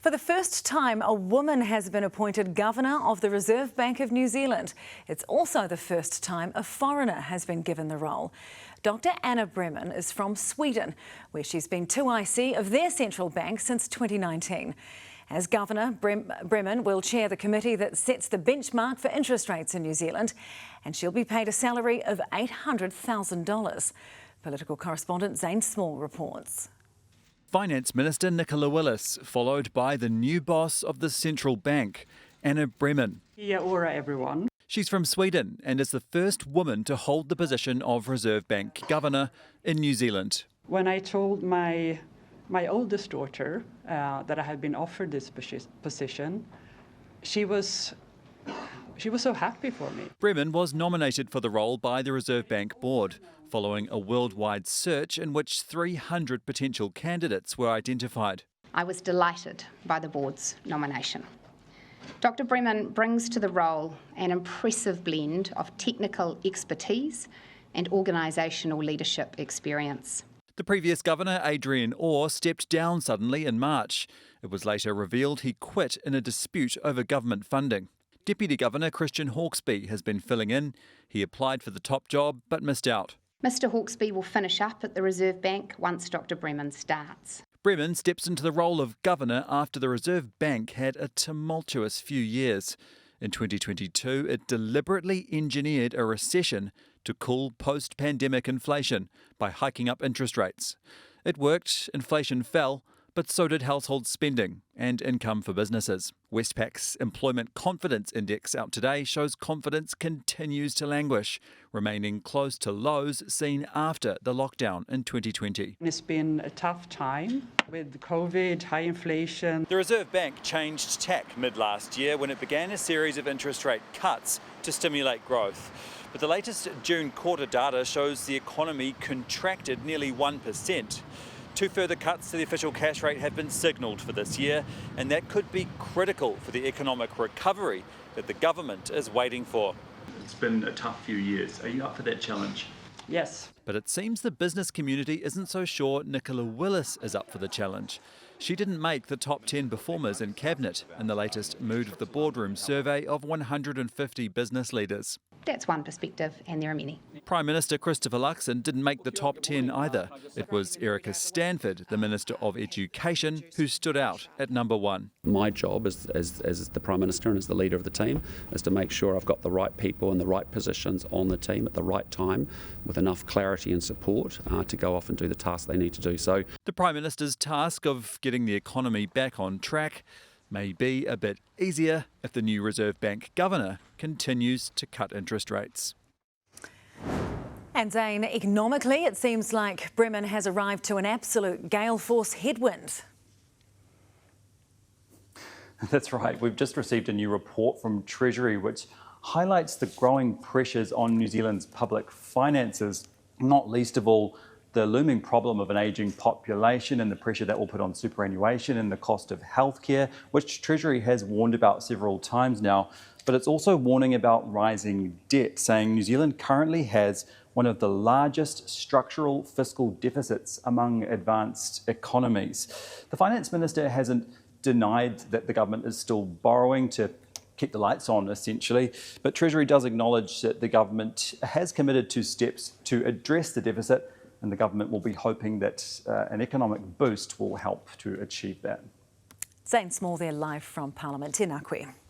For the first time, a woman has been appointed Governor of the Reserve Bank of New Zealand. It's also the first time a foreigner has been given the role. Dr. Anna Breman is from Sweden, where she's been 2IC of their central bank since 2019. As Governor, Breman will chair the committee that sets the benchmark for interest rates in New Zealand, and she'll be paid a salary of $800,000. Political correspondent Zane Small reports. Finance Minister Nicola Willis, followed by the new boss of the central bank, Anna Breman. Kia ora, everyone. She's from Sweden and is the first woman to hold the position of Reserve Bank Governor in New Zealand. When I told my oldest daughter that I had been offered this position, she was so happy for me. Breman was nominated for the role by the Reserve Bank Board, following a worldwide search in which 300 potential candidates were identified. I was delighted by the board's nomination. Dr. Breman brings to the role an impressive blend of technical expertise and organisational leadership experience. The previous governor, Adrian Orr, stepped down suddenly in March. It was later revealed he quit in a dispute over government funding. Deputy Governor Christian Hawkesby has been filling in. He applied for the top job but missed out. Mr. Hawkesby will finish up at the Reserve Bank once Dr. Breman starts. Breman steps into the role of governor after the Reserve Bank had a tumultuous few years. In 2022, it deliberately engineered a recession to cool post-pandemic inflation by hiking up interest rates. It worked, inflation fell, but so did household spending and income for businesses. Westpac's Employment Confidence Index out today shows confidence continues to languish, remaining close to lows seen after the lockdown in 2020. It's been a tough time with COVID, high inflation. The Reserve Bank changed tack mid-last year when it began a series of interest rate cuts to stimulate growth. But the latest June quarter data shows the economy contracted nearly 1%. Two further cuts to the official cash rate have been signalled for this year, and that could be critical for the economic recovery that the government is waiting for. It's been a tough few years. Are you up for that challenge? Yes. But it seems the business community isn't so sure Nicola Willis is up for the challenge. She didn't make the top 10 performers in Cabinet in the latest Mood of the Boardroom survey of 150 business leaders. That's one perspective, and there are many. Prime Minister Christopher Luxon didn't make the top 10 either. It was Erica Stanford, the Minister of Education, who stood out at number one. My job as the Prime Minister and as the leader of the team is to make sure I've got the right people in the right positions on the team at the right time with enough clarity and support to go off and do the tasks they need to do. So the Prime Minister's task of getting the economy back on track may be a bit easier if the new Reserve Bank Governor continues to cut interest rates. And Zane, economically, it seems like Breman has arrived to an absolute gale force headwind. That's right. We've just received a new report from Treasury which highlights the growing pressures on New Zealand's public finances, not least of all the looming problem of an ageing population and the pressure that will put on superannuation and the cost of healthcare, which Treasury has warned about several times now. But it's also warning about rising debt, saying New Zealand currently has one of the largest structural fiscal deficits among advanced economies. The Finance Minister hasn't denied that the government is still borrowing to keep the lights on, essentially, but Treasury does acknowledge that the government has committed to steps to address the deficit, and the government will be hoping that an economic boost will help to achieve that. Zane Small there live from Parliament. Tēnā koe.